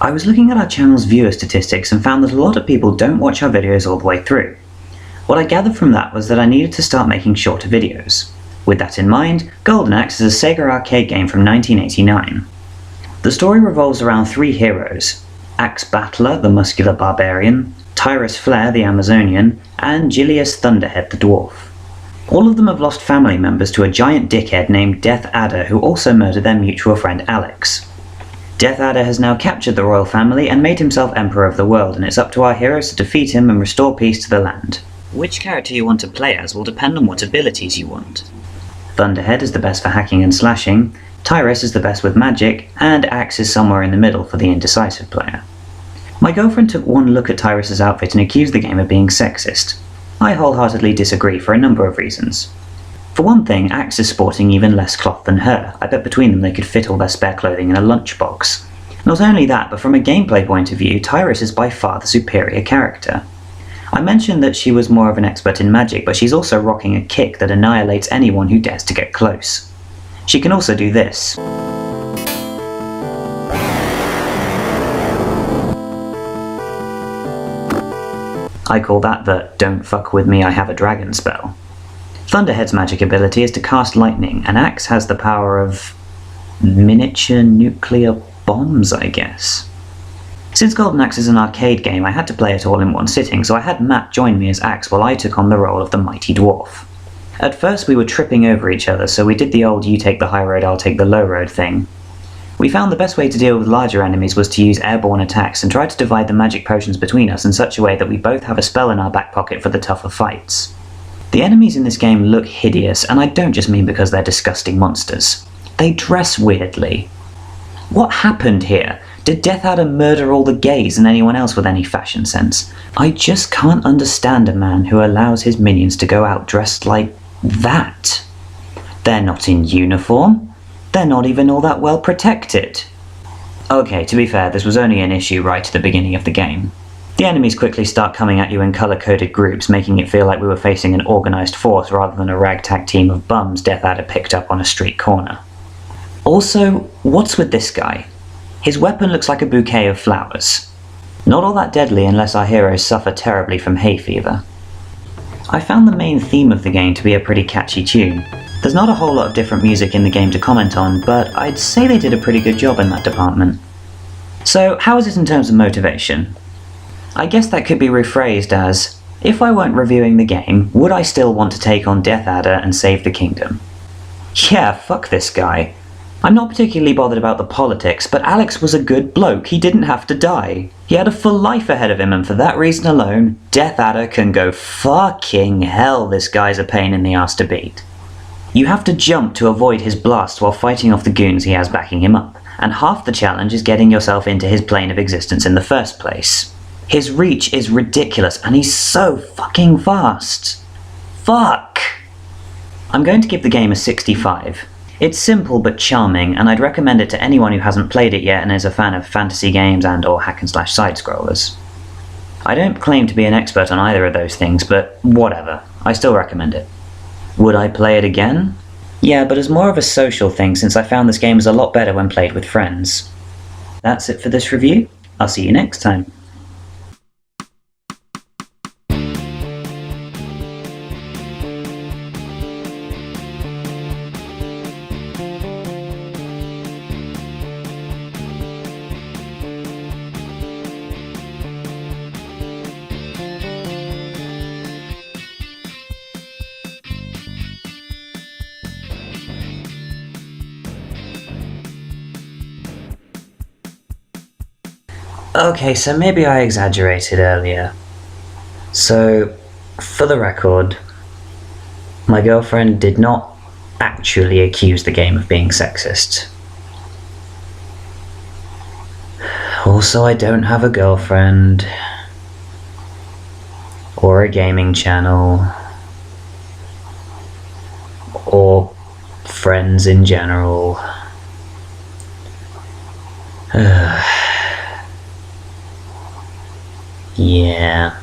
I was looking at our channel's viewer statistics and found that a lot of people don't watch our videos all the way through. What I gathered from that was that I needed to start making shorter videos. With that in mind, Golden Axe is a Sega arcade game from 1989. The story revolves around three heroes: Axe Battler, the muscular barbarian, Tyrus Flare, the Amazonian, and Gilius Thunderhead, the dwarf. All of them have lost family members to a giant dickhead named Death Adder, who also murdered their mutual friend Alex. Death Adder has now captured the royal family and made himself emperor of the world, and it's up to our heroes to defeat him and restore peace to the land. Which character you want to play as will depend on what abilities you want. Thunderhead is the best for hacking and slashing, Tyrus is the best with magic, and Axe is somewhere in the middle for the indecisive player. My girlfriend took one look at Tyrus's outfit and accused the game of being sexist. I wholeheartedly disagree for a number of reasons. For one thing, Axe is sporting even less cloth than her. I bet between them they could fit all their spare clothing in a lunchbox. Not only that, but from a gameplay point of view, Tyrus is by far the superior character. I mentioned that she was more of an expert in magic, but she's also rocking a kick that annihilates anyone who dares to get close. She can also do this. I call that the "don't fuck with me, I have a dragon" spell. Thunderhead's magic ability is to cast lightning, and Axe has the power of miniature nuclear bombs, I guess. Since Golden Axe is an arcade game, I had to play it all in one sitting, so I had Matt join me as Axe while I took on the role of the mighty dwarf. At first we were tripping over each other, so we did the old "you take the high road, I'll take the low road" thing. We found the best way to deal with larger enemies was to use airborne attacks and try to divide the magic potions between us in such a way that we both have a spell in our back pocket for the tougher fights. The enemies in this game look hideous, and I don't just mean because they're disgusting monsters. They dress weirdly. What happened here? Did Death Adder murder all the gays and anyone else with any fashion sense? I just can't understand a man who allows his minions to go out dressed like that. They're not in uniform. They're not even all that well protected. Okay, to be fair, this was only an issue right at the beginning of the game. The enemies quickly start coming at you in colour-coded groups, making it feel like we were facing an organised force rather than a ragtag team of bums Death Adder picked up on a street corner. Also, what's with this guy? His weapon looks like a bouquet of flowers. Not all that deadly unless our heroes suffer terribly from hay fever. I found the main theme of the game to be a pretty catchy tune. There's not a whole lot of different music in the game to comment on, but I'd say they did a pretty good job in that department. So, how is it in terms of motivation? I guess that could be rephrased as, if I weren't reviewing the game, would I still want to take on Death Adder and save the kingdom? Yeah, fuck this guy. I'm not particularly bothered about the politics, but Alex was a good bloke, he didn't have to die. He had a full life ahead of him, and for that reason alone, Death Adder can go fucking hell. This guy's a pain in the ass to beat. You have to jump to avoid his blast while fighting off the goons he has backing him up, and half the challenge is getting yourself into his plane of existence in the first place. His reach is ridiculous, and he's so fucking fast. Fuck! I'm going to give the game a 65. It's simple but charming, and I'd recommend it to anyone who hasn't played it yet and is a fan of fantasy games and or hack-and-slash side-scrollers. I don't claim to be an expert on either of those things, but whatever, I still recommend it. Would I play it again? Yeah, but as more of a social thing, since I found this game was a lot better when played with friends. That's it for this review. I'll see you next time. Okay, so maybe I exaggerated earlier. So, for the record, my girlfriend did not actually accuse the game of being sexist. Also, I don't have a girlfriend, or a gaming channel, or friends in general. Yeah.